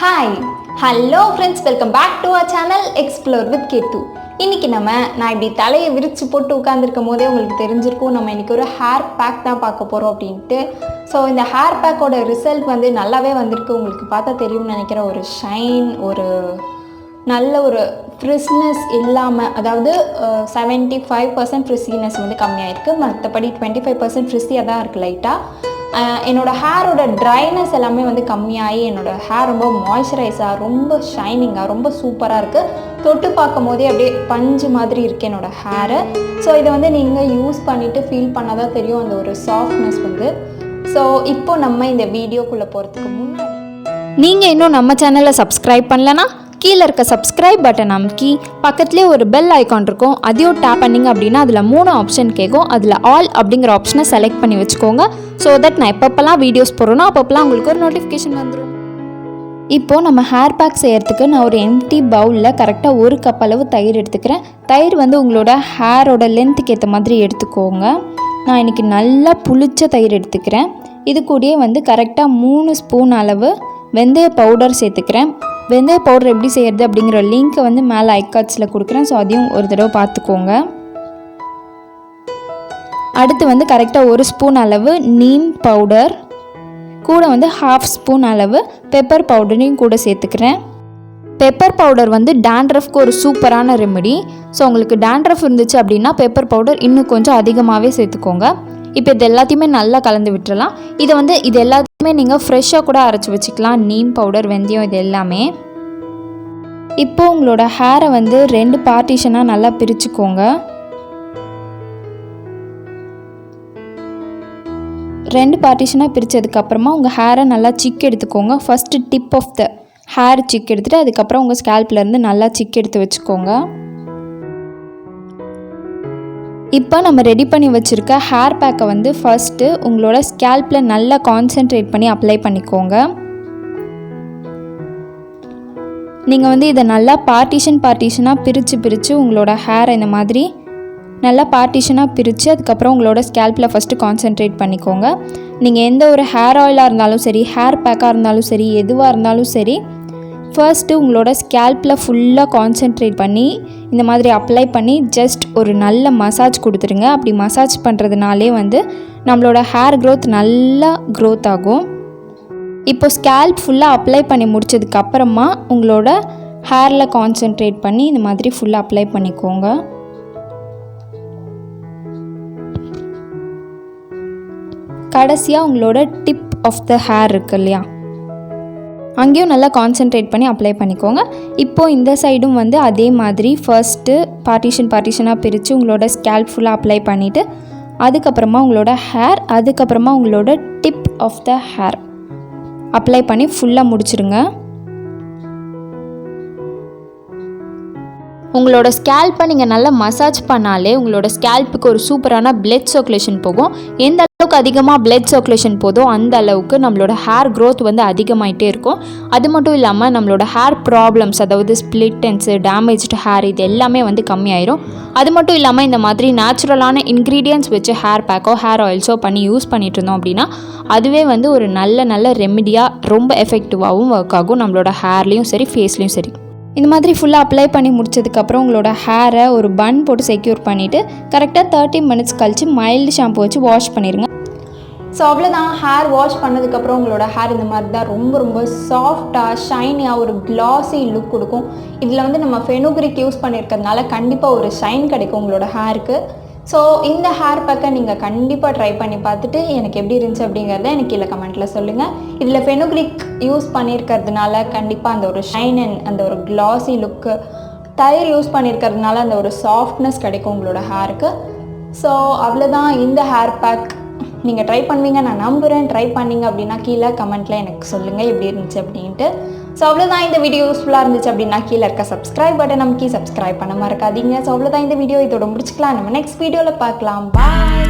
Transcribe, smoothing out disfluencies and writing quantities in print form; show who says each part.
Speaker 1: Hi hello friends, welcome back to our channel explore with கேர்த்து. இன்றைக்கி நான் இப்படி தலையை விரித்து போட்டு உட்காந்துருக்கும் போதே உங்களுக்கு தெரிஞ்சிருக்கும் நம்ம இன்றைக்கி ஒரு ஹேர் பேக் தான் பார்க்க போகிறோம் அப்படின்ட்டு. ஸோ இந்த ஹேர் பேக்கோட ரிசல்ட் நல்லாவே வந்திருக்கு. உங்களுக்கு பார்த்தா தெரியும்னு நினைக்கிறேன். ஒரு ஷைன், ஒரு நல்ல ஒரு ஃப்ரிஸ்னஸ் இல்லாமல், அதாவது 75% ஃப்ரிஸ்ஸினஸ் கம்மியாயிருக்கு. மற்றபடி 25% ஃப்ரிஸ்ஸியாக தான் இருக்குது லைட்டாக. என்னோடய ஹேரோட ட்ரைனஸ் எல்லாமே கம்மியாகி என்னோடய ஹேர் ரொம்ப மாய்ஸ்சரைஸாக, ரொம்ப ஷைனிங்காக, ரொம்ப சூப்பராக இருக்குது. தொட்டு பார்க்கும் போதே அப்படியே பஞ்சு மாதிரி இருக்குது என்னோடய ஹேரு. ஸோ இதை நீங்கள் யூஸ் பண்ணிவிட்டு ஃபீல் பண்ணால் தான் தெரியும் அந்த ஒரு சாஃப்ட்னஸ் ஸோ இப்போ நம்ம இந்த வீடியோக்குள்ளே போகிறதுக்கு முன்னாடி
Speaker 2: நீங்கள் இன்னும் நம்ம சேனலை சப்ஸ்கிரைப் பண்ணலன்னா கீழே இருக்க சப்ஸ்கிரைப் பட்டன் அமுக்கி பக்கத்துலேயே ஒரு பெல் ஐக்கான் இருக்கும், அதையும் டேப் பண்ணிங்க அப்படின்னா அதில் 3 ஆப்ஷன் கேட்கும். அதில் ஆல் அப்படிங்கிற ஆப்ஷனை செலக்ட் பண்ணி வச்சுக்கோங்க. ஸோ தட் நான் எப்பப்பெல்லாம் வீடியோஸ் போடுறேனோ அப்பப்பெல்லாம் உங்களுக்கு ஒரு நோட்டிஃபிகேஷன் வந்துடும். இப்போது நம்ம ஹேர் பேக் செய்கிறதுக்கு நான் ஒரு எம்டி பவுலில் கரெக்டாக 1 கப் அளவு தயிர் எடுத்துக்கிறேன். தயிர் உங்களோட ஹேரோட லென்த்துக்கு ஏற்ற மாதிரி எடுத்துக்கோங்க. நான் இன்றைக்கி நல்லா புளிச்ச தயிர் எடுத்துக்கிறேன். இது கூடயே கரெக்டாக 3 ஸ்பூன் அளவு வெந்தய பவுடர் சேர்த்துக்கிறேன். வெந்தய பவுடர் எப்படி செய்கிறது அப்படிங்கிற லிங்க்கை மேலே ஐகார்ட்ஸில் கொடுக்குறேன். ஸோ அதையும் ஒரு தடவை பார்த்துக்கோங்க. அடுத்து கரெக்டாக 1 ஸ்பூன் அளவு நீம் பவுடர், கூட 1/2 ஸ்பூன் அளவு பெப்பர் பவுடரையும் கூட சேர்த்துக்கிறேன். பெப்பர் பவுடர் டேண்ட்ரஃப்க்கு ஒரு சூப்பரான ரெமெடி. ஸோ உங்களுக்கு டேண்ட்ரஃப் இருந்துச்சு அப்படின்னா பெப்பர் பவுடர் இன்னும் கொஞ்சம் அதிகமாகவே சேர்த்துக்கோங்க. இப்போ இது எல்லாத்தையுமே நல்லா கலந்து விட்டுறலாம். இது எல்லாத்தையுமே நீங்கள் ஃப்ரெஷ்ஷாக கூட அரைச்சி வச்சுக்கலாம். நீம் பவுடர், வெந்தயம், இது எல்லாமே. இப்போது உங்களோட ஹேரை 2 பார்ட்டிஷனாக நல்லா பிரிச்சுக்கோங்க. 2 பார்ட்டிஷனாக பிரித்ததுக்கப்புறமா உங்கள் ஹேரை நல்லா சிக் எடுத்துக்கோங்க. First tip of the hair சிக் எடுத்துகிட்டு அதுக்கப்புறம் உங்கள் ஸ்கேல்ப்லேருந்து நல்லா சிக் எடுத்து வச்சுக்கோங்க. இப்போ நம்ம ரெடி பண்ணி வச்சுருக்க ஹேர் பேக்கை ஃபஸ்ட்டு உங்களோட ஸ்கேல்பில் நல்லா கான்சென்ட்ரேட் பண்ணி அப்ளை பண்ணிக்கோங்க. நீங்கள் இதை நல்லா பார்ட்டிஷனாக பிரித்து உங்களோட ஹேரை இந்த மாதிரி நல்லா பார்ட்டிஷனாக பிரித்து அதுக்கப்புறம் உங்களோட ஸ்கேல்பில் ஃபஸ்ட்டு கான்சென்ட்ரேட் பண்ணிக்கோங்க. நீங்கள் எந்த ஒரு ஹேர் ஆயிலாக இருந்தாலும் சரி, ஹேர் பேக்காக இருந்தாலும் சரி, எதுவாக இருந்தாலும் சரி, ஃபர்ஸ்ட்டு உங்களோட ஸ்கேல்பில் ஃபுல்லாக கான்சென்ட்ரேட் பண்ணி இந்த மாதிரி அப்ளை பண்ணி ஜஸ்ட் ஒரு நல்ல மசாஜ் கொடுத்துருங்க. அப்படி மசாஜ் பண்ணுறதுனாலே நம்மளோட ஹேர் க்ரோத் நல்லா க்ரோத் ஆகும். இப்போ ஸ்கேல்ப் ஃபுல்லாக அப்ளை பண்ணி முடிச்சதுக்கப்புறமா உங்களோட ஹேரில் கான்சென்ட்ரேட் பண்ணி இந்த மாதிரி ஃபுல்லாக அப்ளை பண்ணிக்கோங்க. கடைசியாக உங்களோட டிப் ஆஃப் த ஹேர் இருக்கு இல்லையா, அங்கேயும் நல்லா கான்சென்ட்ரேட் பண்ணி அப்ளை பண்ணிக்கோங்க. இப்போது இந்த சைடும் அதே மாதிரி ஃபர்ஸ்ட்டு பார்ட்டிஷனாக பிரித்து உங்களோட ஸ்கேல்ப் ஃபுல்லாக அப்ளை பண்ணிவிட்டு அதுக்கப்புறமா உங்களோட ஹேர், அதுக்கப்புறமா உங்களோட tip of the hair apply பண்ணி ஃபுல்லாக முடிச்சிடுங்க. உங்களோட ஸ்கேல்ப்பை நீங்கள் நல்லா மசாஜ் பண்ணாலே உங்களோட ஸ்கேல்ப்புக்கு ஒரு சூப்பரான பிளட் சர்க்குலேஷன் போகும். எந்த அளவுக்கு அதிகமாக பிளட் சர்க்குலேஷன் போதோ அந்த அளவுக்கு நம்மளோட ஹேர் க்ரோத் அதிகமாகிட்டே இருக்கும். அது மட்டும் இல்லாமல் நம்மளோட ஹேர் ப்ராப்ளம்ஸ், அதாவது ஸ்ப்ளிட் எண்ட்ஸு, டேமேஜ்டு ஹேர், இது எல்லாமே கம்மியாயிரும். அது மட்டும் இல்லாமல் இந்த மாதிரி நேச்சுரலான இன்க்ரீடியன்ட்ஸ் வச்சு ஹேர் பேக்கோ ஹேர் ஆயில்ஸோ பண்ணி யூஸ் பண்ணிட்டு இருந்தோம் அப்படின்னா அதுவே ஒரு நல்ல ரெமிடியாக ரொம்ப எஃபெக்டிவாகவும் ஒர்க் ஆகும் நம்மளோட ஹேர்லேயும் சரி, ஃபேஸ்லேயும் சரி. இந்த மாதிரி ஃபுல்லாக அப்ளை பண்ணி முடிச்சதுக்கப்புறம் உங்களோட ஹேரை ஒரு பன் போட்டு செக்யூர் பண்ணிவிட்டு கரெக்டாக 30 மினிட்ஸ் கழித்து மைல்டு ஷாம்பு வச்சு வாஷ் பண்ணிடுங்க.
Speaker 1: ஸோ அவ்வளோதான். ஹேர் வாஷ் பண்ணதுக்கப்புறம் உங்களோட ஹேர் இந்த மாதிரி தான் ரொம்ப சாஃப்டாக, ஷைனியாக, ஒரு கிளாஸி லுக் கொடுக்கும். இதில் நம்ம ஃபெனுக்ரிக் யூஸ் பண்ணியிருக்கிறதுனால கண்டிப்பாக ஒரு ஷைன் கிடைக்கும் உங்களோட ஹேருக்கு. ஸோ இந்த ஹேர் பேக்கை நீங்கள் கண்டிப்பாக ட்ரை பண்ணி பார்த்துட்டு எனக்கு எப்படி இருந்துச்சு அப்படிங்கிறத எனக்கு கீழே கமெண்ட்டில் சொல்லுங்கள். இதில் ஃபெனுக்ரிக் யூஸ் பண்ணியிருக்கிறதுனால கண்டிப்பாக அந்த ஒரு ஷைன் அண்ட் அந்த ஒரு கிளாஸி லுக்கு, தயிர் யூஸ் பண்ணியிருக்கிறதுனால அந்த ஒரு சாஃப்ட்னஸ் கிடைக்கும் உங்களோட ஹேருக்கு. ஸோ அவ்வளோதான். இந்த ஹேர் பேக் நீங்கள் ட்ரை பண்ணுவீங்க நான் நம்புகிறேன். ட்ரை பண்ணிங்க அப்படின்னா கீழே கமெண்ட்டில் எனக்கு சொல்லுங்கள் எப்படி இருந்துச்சு அப்படின்ட்டு. ஸோ அவ்வளோதான். இந்த வீடியோ யூஸ்ஃபுல்லாக இருந்துச்சு அப்படின்னா கீழே இருக்க சப்ஸ்கிரைப் பட்டன் நமக்கு சப்ஸ்கிரைப் பண்ண மறக்காதீங்க. ஸோ அவ்வளோதான் இந்த வீடியோ. இதோட முடிச்சுக்கலாம். நம்ம நெக்ஸ்ட் வீடியோவில் பார்க்கலாம். பாய்.